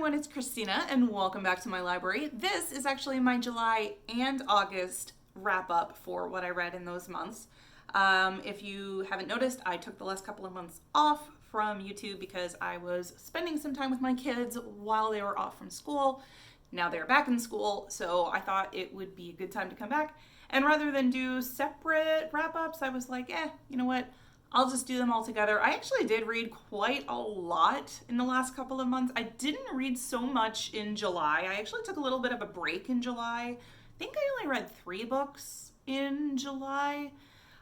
everyone, it's Christina and welcome back to my library. This is actually my July and August wrap up for what I read in those months. If you haven't noticed, I took the last couple of months off from YouTube because I was spending some time with my kids while they were off from school. Now they're back in school, so I thought it would be a good time to come back. And rather than do separate wrap-ups, I was like, you know what? I'll just do them all together. I actually did read quite a lot in the last couple of months. I didn't read so much in July. I actually took a little bit of a break in July. I think I only read 3 books in July.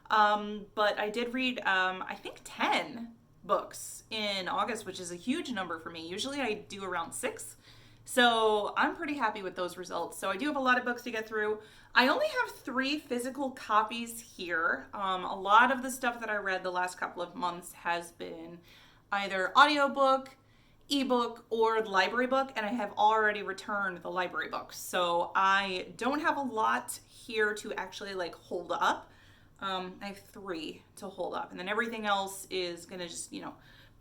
But I did read, I think 10 books in August, which is a huge number for me. Usually I do around 6. So I'm pretty happy with those results. So I do have a lot of books to get through. I only have 3 physical copies here. A lot of the stuff that I read the last couple of months has been either audiobook, ebook, or library book, and I have already returned the library books. So I don't have a lot here to actually hold up. I have 3 to hold up, and then everything else is gonna just,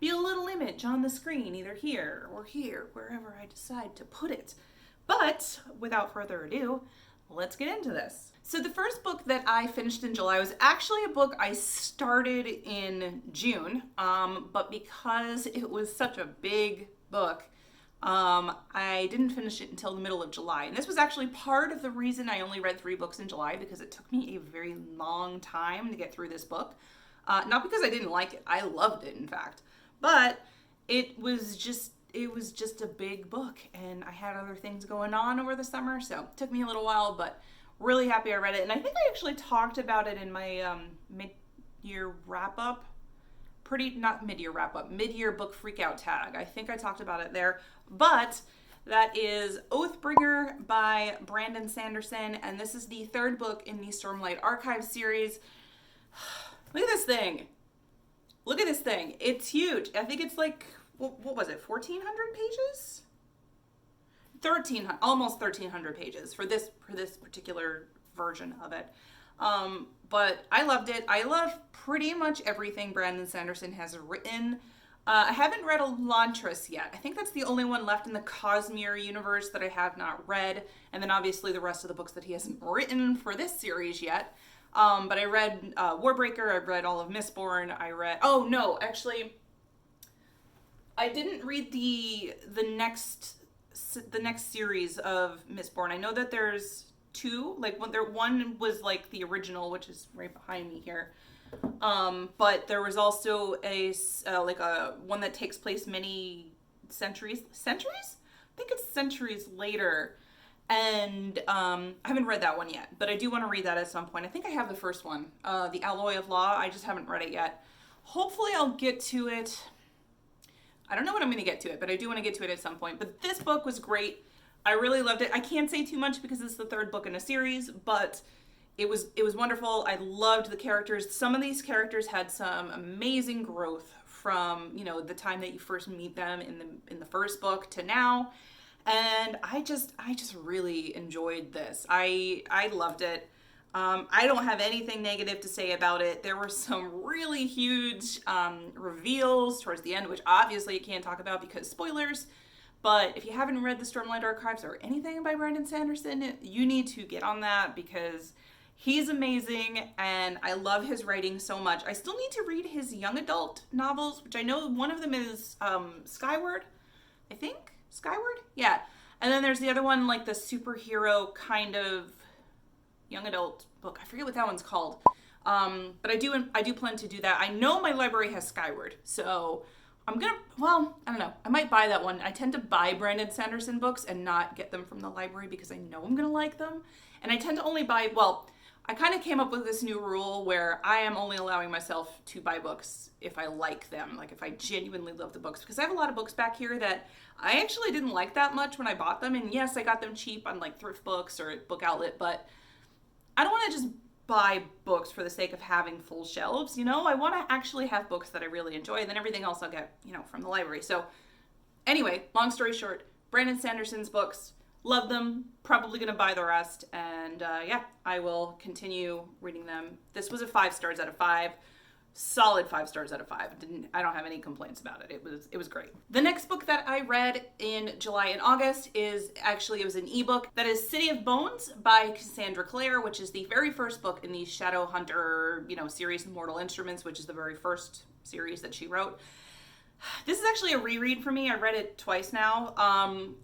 be a little image on the screen, either here or here, wherever I decide to put it. But without further ado, let's get into this. So the first book that I finished in July was actually a book I started in June, but because it was such a big book, I didn't finish it until the middle of July. And this was actually part of the reason I only read 3 books in July, because it took me a very long time to get through this book. Not because I didn't like it. I loved it, in fact. But it was just a big book, and I had other things going on over the summer, so it took me a little while, but really happy I read it. And I think I actually talked about it in my mid-year wrap-up. Mid-year book freakout tag. I think I talked about it there. But that is Oathbringer by Brandon Sanderson, and this is the 3rd book in the Stormlight Archive series. Look at this thing. Look at this thing. It's huge. I think it's what was it, 1,400 pages? 1,300, almost 1,300 pages for this particular version of it. But I loved it. I love pretty much everything Brandon Sanderson has written. I haven't read Elantris yet. I think that's the only one left in the Cosmere universe that I have not read. And then obviously the rest of the books that he hasn't written for this series yet. But I read Warbreaker, I read all of Mistborn, I didn't read the next series of Mistborn. I know that there's 2, one was the original, which is right behind me here. But there was also a one that takes place many centuries? I think it's centuries later. And I haven't read that one yet, but I do want to read that at some point. I think I have the first one, The Alloy of Law. I just haven't read it yet. Hopefully I'll get to it. I don't know when I'm going to get to it, but I do want to get to it at some point. But this book was great. I really loved it. I can't say too much because it's the 3rd book in a series, but it was wonderful. I loved the characters. Some of these characters had some amazing growth from, the time that you first meet them in the first book to now. And I just really enjoyed this. I loved it. I don't have anything negative to say about it. There were some really huge reveals towards the end, which obviously you can't talk about because spoilers. But if you haven't read the Stormlight Archives or anything by Brandon Sanderson, you need to get on that because he's amazing and I love his writing so much. I still need to read his young adult novels, which I know one of them is Skyward, I think? Skyward? Yeah. And then there's the other one, the superhero kind of young adult book. I forget what that one's called. But I do plan to do that. I know my library has Skyward, so I don't know. I might buy that one. I tend to buy Brandon Sanderson books and not get them from the library because I know I'm going to like them. And I tend to only buy, I kind of came up with this new rule where I am only allowing myself to buy books if I like them, if I genuinely love the books, because I have a lot of books back here that I actually didn't like that much when I bought them, and yes, I got them cheap on thrift books or Book Outlet, but I don't want to just buy books for the sake of having full shelves, I want to actually have books that I really enjoy, and then everything else I'll get, from the library. So anyway, long story short, Brandon Sanderson's books, love them, probably going to buy the rest, and I will continue reading them. This was a 5 stars out of 5. solid 5 stars out of 5. I don't have any complaints about it. It was great. The next book that I read in July and August is actually, it was an ebook. That is City of Bones by Cassandra Clare, which is the very first book in the Shadowhunter, series Mortal Instruments, which is the very first series that she wrote. This is actually a reread for me. I read it twice now,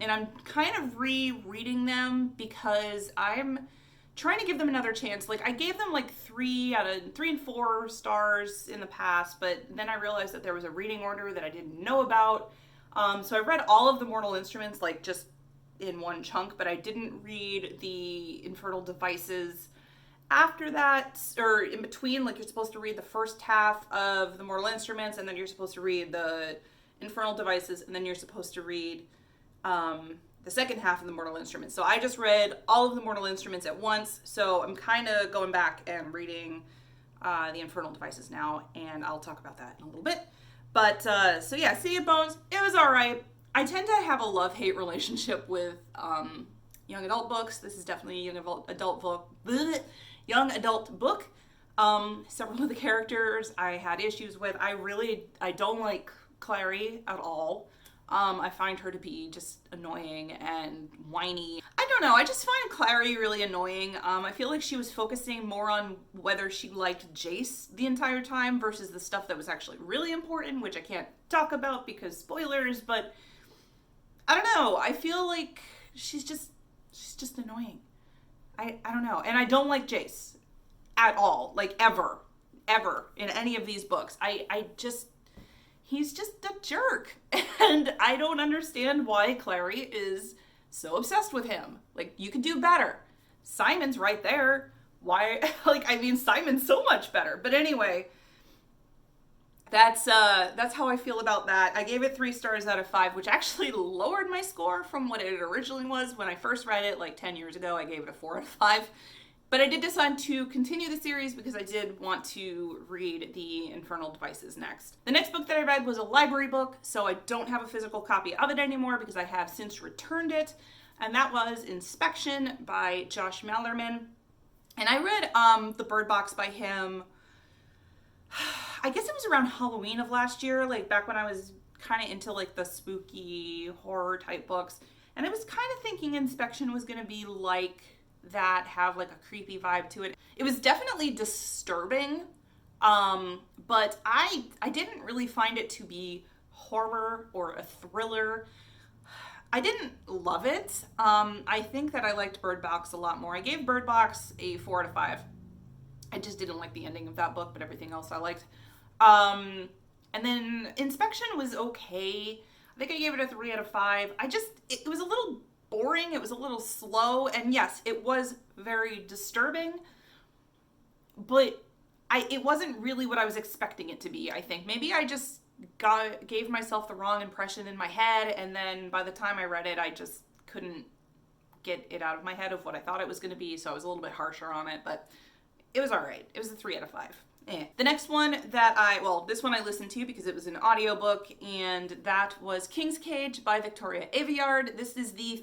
and I'm kind of rereading them because I'm trying to give them another chance. Like, I gave them like 3 and 4 stars in the past, but then I realized that there was a reading order that I didn't know about. So I read all of the Mortal Instruments, like, just in one chunk, but I didn't read the Infernal Devices after that, or in between. Like, you're supposed to read the first half of the Mortal Instruments, and then you're supposed to read the Infernal Devices, and then you're supposed to read the second half of the Mortal Instruments. So I just read all of the Mortal Instruments at once, so I'm kind of going back and reading the Infernal Devices now, and I'll talk about that in a little bit. But, so yeah, City of Bones, it was alright. I tend to have a love-hate relationship with young adult books. This is definitely a young adult book. Young adult book. Several of the characters I had issues with. I don't like Clare at all. I find her to be just annoying and whiny. I don't know, I just find Clare really annoying. I feel like she was focusing more on whether she liked Jace the entire time versus the stuff that was actually really important, which I can't talk about because spoilers, but I don't know. I feel like she's just annoying. I don't know. And I don't like Jace at all. Like, ever in any of these books. He's just a jerk. And I don't understand why Clare is so obsessed with him. Like, you could do better. Simon's right there. Why? Simon's so much better. But anyway, that's how I feel about that. I gave it 3 stars out of 5, which actually lowered my score from what it originally was. When I first read it, like 10 years ago, I gave it a 4 out of 5. But I did decide to continue the series because I did want to read the Infernal Devices next. The next book that I read was a library book, so I don't have a physical copy of it anymore because I have since returned it. And that was Inspection by Josh Malerman. And I read The Bird Box by him, I guess it was around Halloween of last year, like back when I was kind of into like the spooky horror type books. And I was kind of thinking Inspection was going to be like that, have like a creepy vibe to it. It was definitely disturbing, but I didn't really find it to be horror or a thriller. I didn't love it. I think that I liked Bird Box a lot more. I gave Bird Box a 4 out of 5. I just didn't like the ending of that book, but everything else I liked. And then Inspection was okay. I think I gave it a 3 out of 5. It was a little boring. It was a little slow. And yes, it was very disturbing, but it wasn't really what I was expecting it to be, I think. Maybe I just gave myself the wrong impression in my head, and then by the time I read it, I just couldn't get it out of my head of what I thought it was going to be, so I was a little bit harsher on it, but it was alright. It was a 3 out of 5. The next one this one I listened to because it was an audiobook, and that was King's Cage by Victoria Aveyard. This is the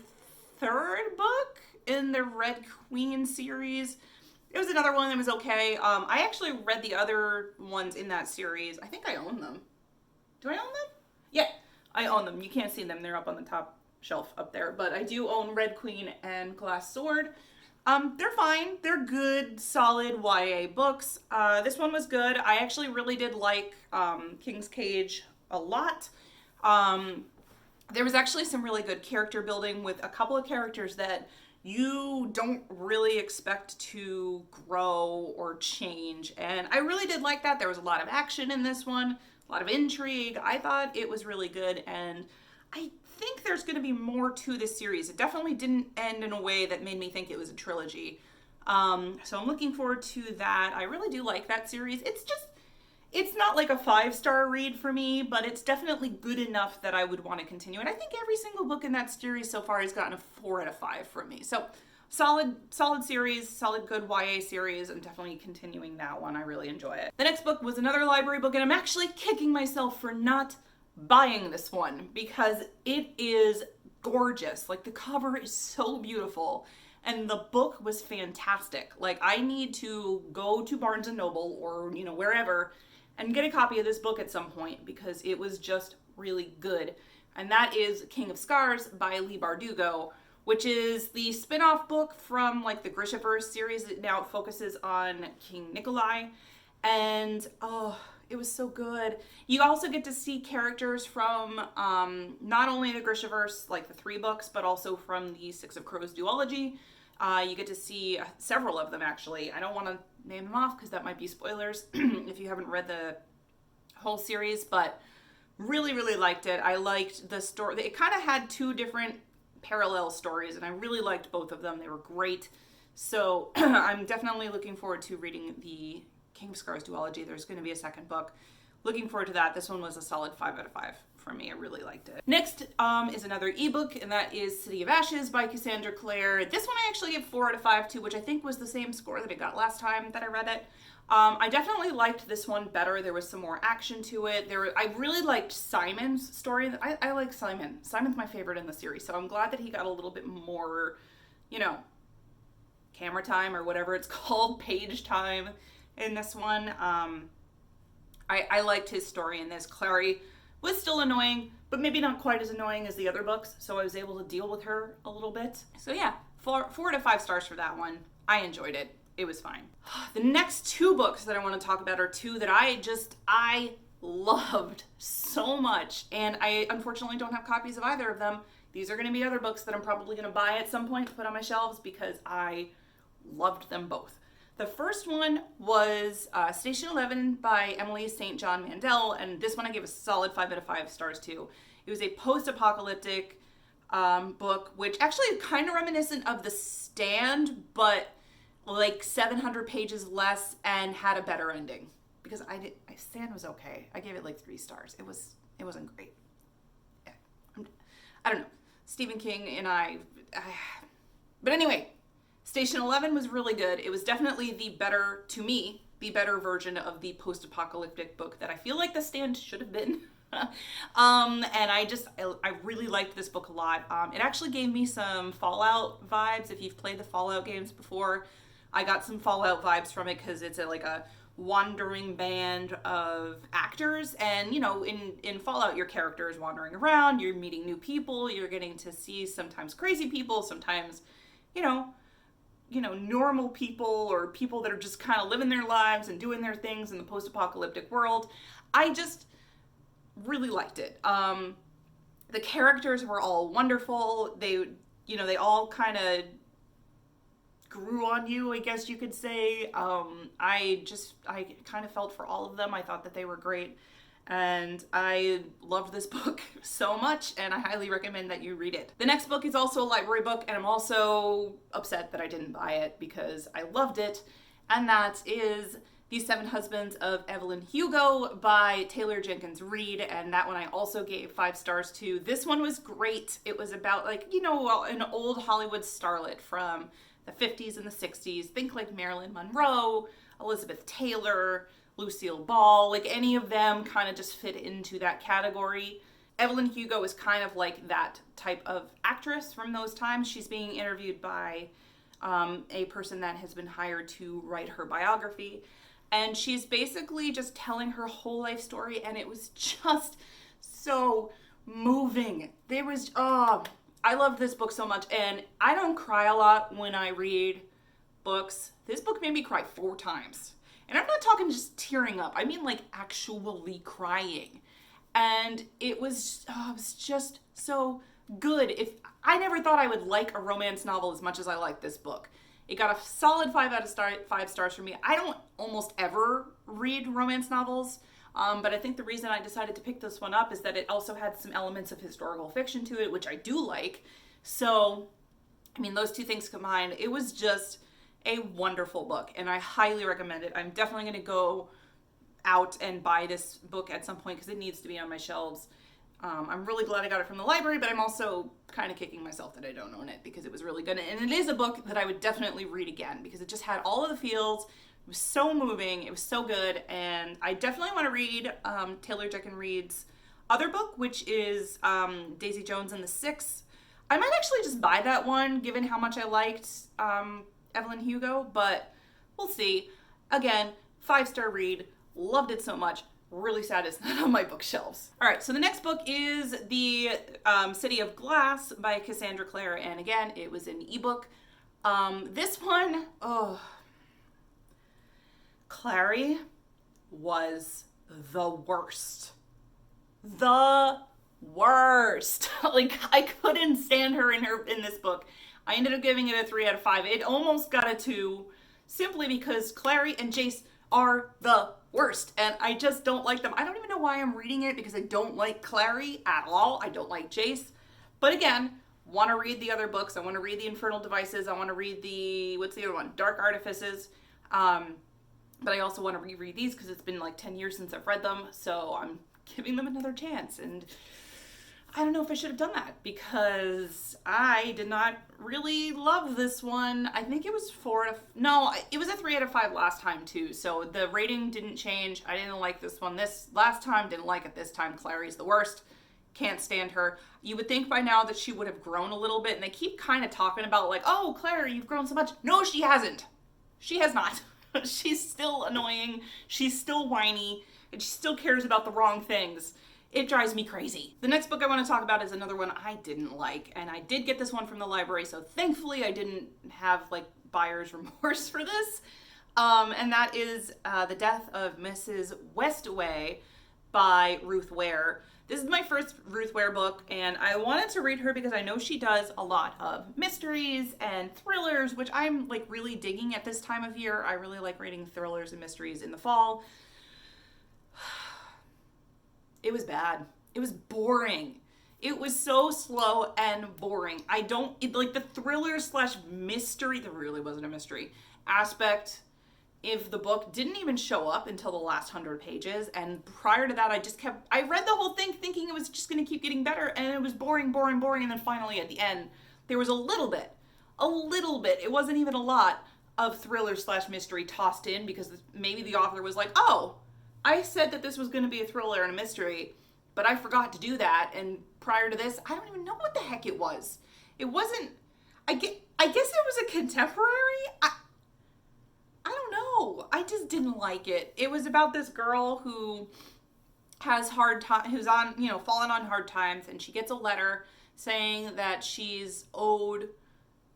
3rd book in the Red Queen series. It was another one that was okay. I actually read the other ones in that series. I think I own them. Do I own them? Yeah, I own them. You can't see them. They're up on the top shelf up there. But I do own Red Queen and Glass Sword. They're fine. They're good, solid YA books. This one was good. I actually really did like King's Cage a lot. There was actually some really good character building with a couple of characters that you don't really expect to grow or change. And I really did like that. There was a lot of action in this one, a lot of intrigue. I thought it was really good, and I think there's going to be more to this series. It definitely didn't end in a way that made me think it was a trilogy. So I'm looking forward to that. I really do like that series. It's not like a 5-star read for me, but it's definitely good enough that I would want to continue. And I think every single book in that series so far has gotten a 4 out of 5 from me. So solid series, solid good YA series. I'm definitely continuing that one. I really enjoy it. The next book was another library book, and I'm actually kicking myself for not buying this one because it is gorgeous. Like, the cover is so beautiful and the book was fantastic. Like, I need to go to Barnes & Noble or, wherever and get a copy of this book at some point because it was just really good. And that is King of Scars by Leigh Bardugo, which is the spin-off book from like the Grishaverse series that now focuses on King Nikolai. And oh, it was so good. You also get to see characters from not only the Grishaverse, like the 3 books, but also from the Six of Crows duology. You get to see several of them, actually. I don't want to name them off because that might be spoilers if you haven't read the whole series, but really, really liked it. I liked the story. It kind of had 2 different parallel stories, and I really liked both of them. They were great. So I'm definitely looking forward to reading the King of Scars duology. There's going to be a second book. Looking forward to that. This one was a solid 5 out of 5 for me. I really liked it. Next is another ebook, and that is City of Ashes by Cassandra Clare. This one I actually gave 4 out of 5 to, which I think was the same score that it got last time that I read it. I definitely liked this one better. There was some more action to it. I really liked Simon's story. I like Simon. Simon's my favorite in the series, so I'm glad that he got a little bit more, you know, camera time or whatever it's called, page time in this one. I liked his story in this. Clary was still annoying, but maybe not quite as annoying as the other books, so I was able to deal with her a little bit. So yeah, 4 out of 5 stars for that one. I enjoyed it. It was fine. The next 2 books that I want to talk about are 2 that I loved so much, and I unfortunately don't have copies of either of them. These are going to be other books that I'm probably going to buy at some point to put on my shelves because I loved them both. The first one was Station 11 by Emily St. John Mandel, and this one I gave a solid 5 out of 5 stars to. It was a post-apocalyptic book, which actually is kind of reminiscent of The Stand, but like 700 pages less and had a better ending. Because Stand was okay. I gave it like 3 stars. It wasn't great. Yeah. I don't know. Stephen King and I but anyway, Station 11 was really good. It was definitely the better version of the post-apocalyptic book that I feel like The Stand should have been. And I really liked this book a lot. It actually gave me some Fallout vibes. If you've played the Fallout games before, I got some Fallout vibes from it because it's like a wandering band of actors, and you know, in Fallout your character is wandering around, you're meeting new people, you're getting to see sometimes crazy people, sometimes you know normal people or people that are just kind of living their lives and doing their things in the post-apocalyptic world. I just really liked it. The characters were all wonderful. They all kind of grew on you, I guess you could say. I kind of felt for all of them. I thought that they were great, and I loved this book so much, and I highly recommend that you read it. The next book is also a library book, and I'm also upset that I didn't buy it because I loved it, and that is The 7 Husbands of Evelyn Hugo by Taylor Jenkins Reid, and that one I also gave 5 stars to. This one was great. It was about an old Hollywood starlet from the 50s and the 60s. Think like Marilyn Monroe, Elizabeth Taylor, Lucille Ball, like any of them kind of just fit into that category. Evelyn Hugo is kind of like that type of actress from those times. She's being interviewed by a person that has been hired to write her biography. And she's basically just telling her whole life story, and it was just so moving. I love this book so much, and I don't cry a lot when I read books. This book made me cry 4 times. And I'm not talking just tearing up. I mean like actually crying. And it was just so good. I never thought I would like a romance novel as much as I like this book. It got a solid 5 out of 5 stars for me. I don't almost ever read romance novels, but I think the reason I decided to pick this one up is that it also had some elements of historical fiction to it, which I do like. So, I mean, those 2 things combined, it was just a wonderful book, and I highly recommend it. I'm definitely going to go out and buy this book at some point because it needs to be on my shelves. I'm really glad I got it from the library, but I'm also kind of kicking myself that I don't own it because it was really good. And it is a book that I would definitely read again because it just had all of the feels. It was so moving. It was so good. And I definitely want to read Taylor Jenkins Reid's other book, which is Daisy Jones and the Six. I might actually just buy that one given how much I liked Evelyn Hugo, but we'll see. Again, 5-star read. Loved it so much. Really sad it's not on my bookshelves. All right, so the next book is The City of Glass by Cassandra Clare, and again, it was an ebook. This one, Clary was the worst. The worst. Like, I couldn't stand her in this book. I ended up giving it a 3 out of 5. It almost got a 2, simply because Clary and Jace are the worst, and I just don't like them. I don't even know why I'm reading it, because I don't like Clary at all. I don't like Jace. But again, want to read the other books. I want to read the Infernal Devices. I want to read what's the other one? Dark Artifices. But I also want to reread these because it's been like 10 years since I've read them. So I'm giving them another chance. And I don't know if I should have done that, because I did not really love this one. I think it was it was a 3 out of 5 last time too. So the rating didn't change. I didn't like this one this last time, didn't like it this time. Clary's the worst. Can't stand her. You would think by now that she would have grown a little bit, and they keep kind of talking about like, oh, Clare, you've grown so much. No, she hasn't. She has not. She's still annoying. She's still whiny, and she still cares about the wrong things. It drives me crazy. The next book I want to talk about is another one I didn't like, and I did get this one from the library, so thankfully I didn't have like buyer's remorse for this. And that is The Death of Mrs Westaway by Ruth Ware. This is my first Ruth Ware book, and I wanted to read her because I know she does a lot of mysteries and thrillers, which I'm like really digging at this time of year. I really like reading thrillers and mysteries in the fall. It was bad. It was boring. It was so slow and boring. Like the thriller / mystery, there really wasn't a mystery aspect if the book didn't even show up until the last 100 pages. And prior to that, I read the whole thing thinking it was just going to keep getting better, and it was boring. And then finally at the end, there was a little bit, it wasn't even a lot of thriller / mystery tossed in, because maybe the author was like, oh, I said that this was going to be a thriller and a mystery, but I forgot to do that. And prior to this, I don't even know what the heck it was. It wasn't, I guess it was a contemporary. I don't know. I just didn't like it. It was about this girl who has who's on, fallen on hard times, and she gets a letter saying that she's owed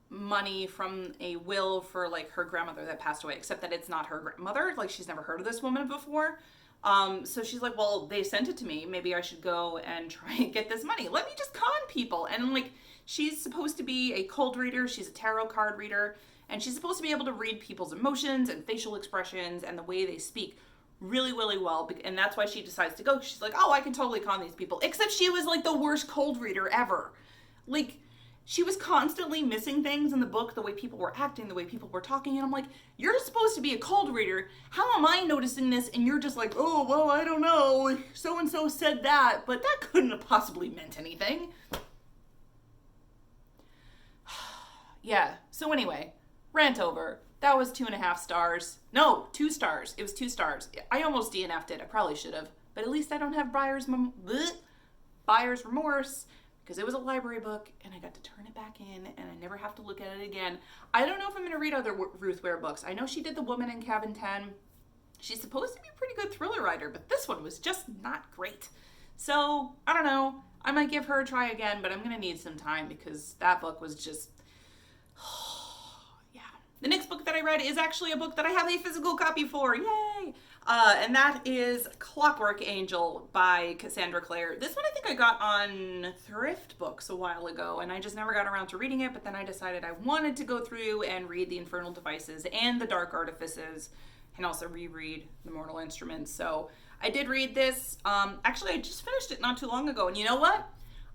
money from a will for like her grandmother that passed away, except that it's not her grandmother. Like, she's never heard of this woman before. So she's like, well, they sent it to me. Maybe I should go and try and get this money. Let me just con people. And like, she's supposed to be a cold reader. She's a tarot card reader. And she's supposed to be able to read people's emotions and facial expressions and the way they speak really, really well. And that's why she decides to go. She's like, oh, I can totally con these people. Except she was like the worst cold reader ever. Like, she was constantly missing things in the book, the way people were acting, the way people were talking. And I'm like, you're supposed to be a cold reader. How am I noticing this? And you're just like, oh, well, I don't know. So-and-so said that, but that couldn't have possibly meant anything. Yeah. So anyway, rant over. That was 2.5 stars. No, 2 stars. It was 2 stars. I almost DNF'd it. I probably should have. But at least I don't have buyer's remorse, because it was a library book, and I got to turn it back in, and I never have to look at it again. I don't know if I'm going to read other Ruth Ware books. I know she did The Woman in Cabin 10. She's supposed to be a pretty good thriller writer, but this one was just not great. So, I don't know. I might give her a try again, but I'm going to need some time, because that book was just... yeah. The next book that I read is actually a book that I have a physical copy for. Yay! And that is Clockwork Angel by Cassandra Clare. This one I think I got on Thrift Books a while ago, and I just never got around to reading it, but then I decided I wanted to go through and read the Infernal Devices and the Dark Artifices, and also reread the Mortal Instruments. So I did read this. Actually, I just finished it not too long ago, and you know what?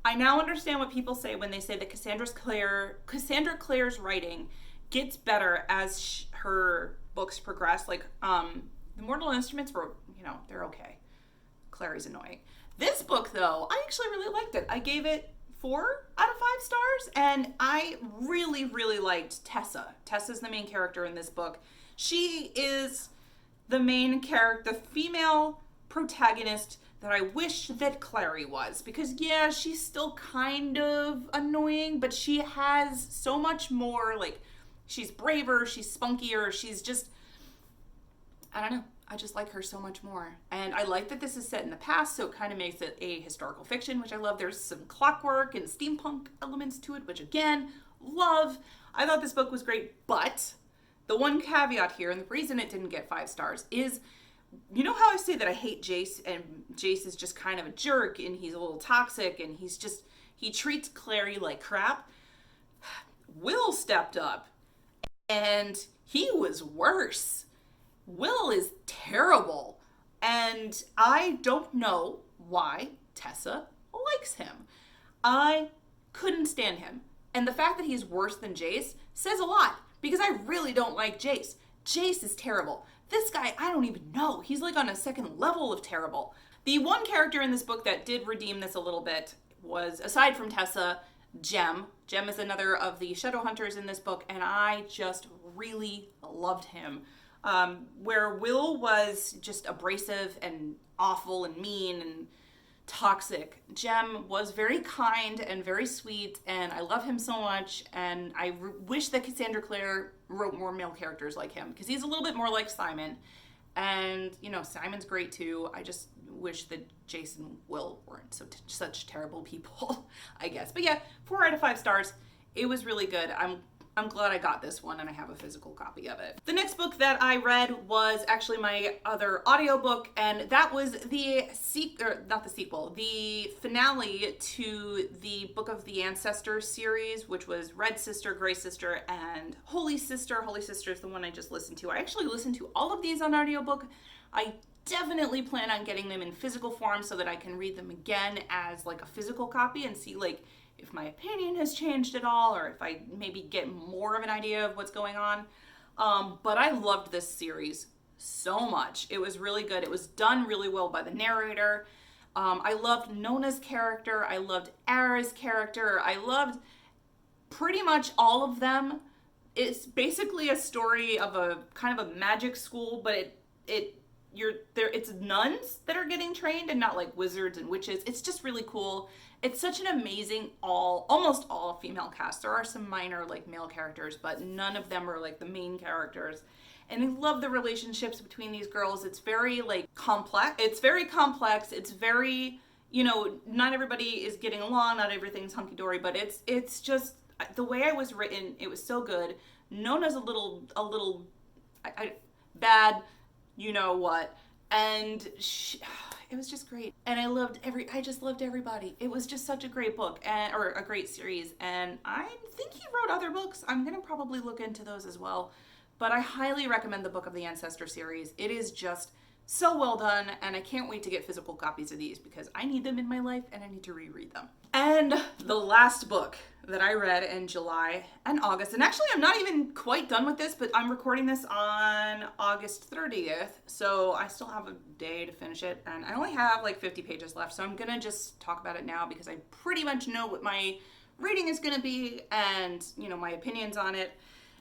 I now understand what people say when they say that Cassandra Clare's writing gets better as her books progress. Like, the Mortal Instruments were, they're okay. Clary's annoying. This book, though, I actually really liked it. I gave it 4 out of 5 stars, and I really, really liked Tessa. Tessa's the main character in this book. She is the main character, the female protagonist that I wish that Clary was. Because, yeah, she's still kind of annoying, but she has so much more, like, she's braver, she's spunkier, she's just... I don't know. I just like her so much more. And I like that this is set in the past, so it kind of makes it a historical fiction, which I love. There's some clockwork and steampunk elements to it, which again, love. I thought this book was great, but the one caveat here, and the reason it didn't get 5 stars, is, you know how I say that I hate Jace, and Jace is just kind of a jerk, and he's a little toxic, and he treats Clary like crap? Will stepped up, and he was worse. Will is terrible, and I don't know why Tessa likes him. I couldn't stand him, and the fact that he's worse than Jace says a lot, because I really don't like Jace. Jace is terrible. This guy, I don't even know. He's like on a second level of terrible. The one character in this book that did redeem this a little bit was, aside from Tessa, Jem. Jem is another of the Shadowhunters in this book, and I just really loved him. Where Will was just abrasive and awful and mean and toxic, Jem was very kind and very sweet, and I love him so much, and I wish that Cassandra Clare wrote more male characters like him, because he's a little bit more like Simon, and, you know, Simon's great too. I just wish that Jace and Will weren't such terrible people, I guess. But yeah, 4 out of 5 stars. It was really good. I'm glad I got this one, and I have a physical copy of it. The next book that I read was actually my other audiobook, and that was the finale to the Book of the Ancestor series, which was Red Sister, Grey Sister, and Holy Sister. Holy Sister is the one I just listened to. I actually listened to all of these on audiobook. I definitely plan on getting them in physical form so that I can read them again as like a physical copy and see like if my opinion has changed at all, or if I maybe get more of an idea of what's going on. But I loved this series so much. It was really good. It was done really well by the narrator. I loved Nona's character. I loved Ara's character. I loved pretty much all of them. It's basically a story of a kind of a magic school, but it's nuns that are getting trained and not like wizards and witches. It's just really cool. It's such an amazing almost all female cast. There are some minor like male characters, but none of them are like the main characters. And I love the relationships between these girls. It's very like complex. It's very complex. It's very, you know, not everybody is getting along. Not everything's hunky-dory, but it's just the way it was written. It was so good. Nona's a little bad, you know what, and it was just great, and I just loved everybody. It was just such a great book, or a great series, and I think he wrote other books. I'm gonna probably look into those as well, but I highly recommend the Book of the Ancestor series. It is just so well done, and I can't wait to get physical copies of these because I need them in my life and I need to reread them. And the last book that I read in July and August, and actually I'm not even quite done with this, but I'm recording this on August 30th, so I still have a day to finish it, and I only have like 50 pages left, so I'm gonna just talk about it now because I pretty much know what my reading is gonna be and, you know, my opinions on it,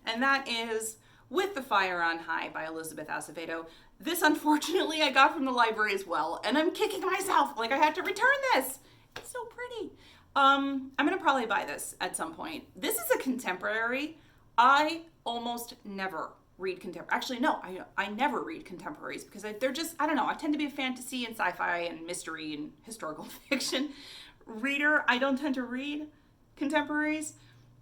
and that is With the Fire on High by Elizabeth Acevedo. This, unfortunately, I got from the library as well, and I'm kicking myself. Like, I had to return this. It's so pretty. I'm going to probably buy this at some point. This is a contemporary. I almost never read contemporary. Actually, no, I never read contemporaries because they're just, I don't know, I tend to be a fantasy and sci-fi and mystery and historical fiction reader. I don't tend to read contemporaries,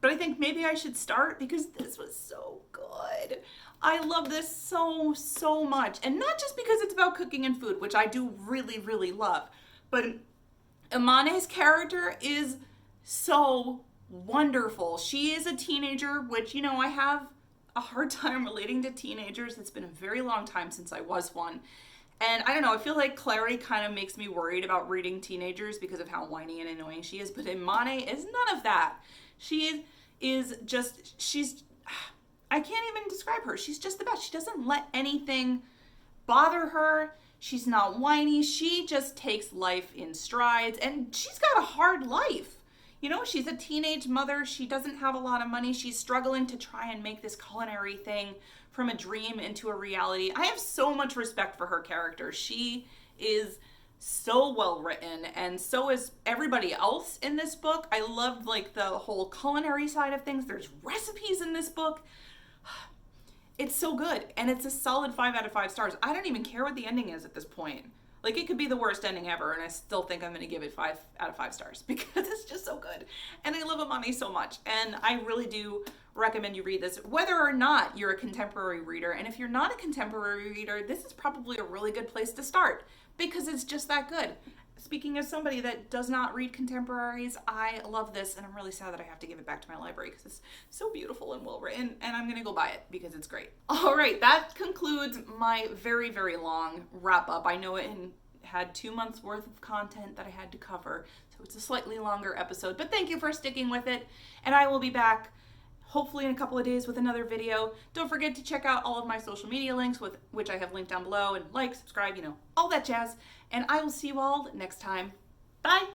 but I think maybe I should start because this was so good. I love this so, so much. And not just because it's about cooking and food, which I do really, really love, but Imane's character is so wonderful. She is a teenager, which, you know, I have a hard time relating to teenagers. It's been a very long time since I was one. And I don't know, I feel like Clary kind of makes me worried about reading teenagers because of how whiny and annoying she is, but Imane is none of that. She is just, I can't even describe her. She's just the best. She doesn't let anything bother her. She's not whiny. She just takes life in strides, and she's got a hard life. You know, she's a teenage mother. She doesn't have a lot of money. She's struggling to try and make this culinary thing from a dream into a reality. I have so much respect for her character. She is so well written, and so is everybody else in this book. I loved like the whole culinary side of things. There's recipes in this book. It's so good, and it's a solid 5 out of 5 stars. I don't even care what the ending is at this point. Like, it could be the worst ending ever, and I still think I'm going to give it 5 out of 5 stars because it's just so good. And I love Amani so much, and I really do recommend you read this, whether or not you're a contemporary reader. And if you're not a contemporary reader, this is probably a really good place to start because it's just that good. Speaking as somebody that does not read contemporaries, I love this, and I'm really sad that I have to give it back to my library because it's so beautiful and well written, and I'm going to go buy it because it's great. All right, that concludes my very, very long wrap up. I know it had 2 months worth of content that I had to cover, so it's a slightly longer episode, but thank you for sticking with it, and I will be back hopefully in a couple of days with another video. Don't forget to check out all of my social media links, which I have linked down below, and like, subscribe, all that jazz. And I will see you all next time. Bye!